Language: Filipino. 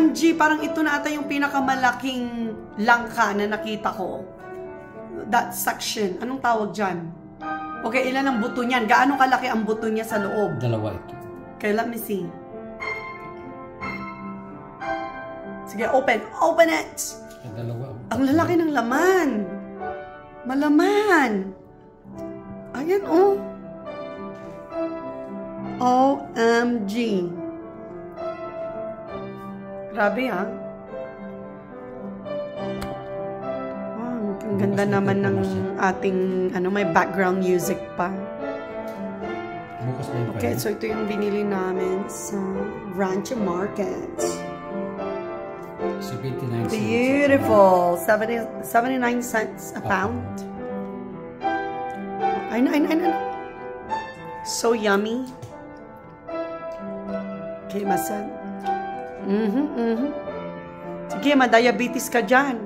OMG, parang ito na ata yung pinakamalaking langka na nakita ko. That section. Anong tawag dyan? Okay, ilan ang buto niyan? Gaano kalaki ang buto niya sa loob? Dalawa ito. Okay, let me see. Sige, open. Open it! Dalawa. Ang lalaki ng laman. Malaman. Ayan, oh. OMG. Grabe, ha? Oh, ang ganda naman ng ating, may background music pa. Okay, so ito yung binili namin sa Rancho Market. 79 cents. Beautiful. 79 cents a pound. I know. So yummy. Okay, masan. Sige, ma-diabetes ka dyan.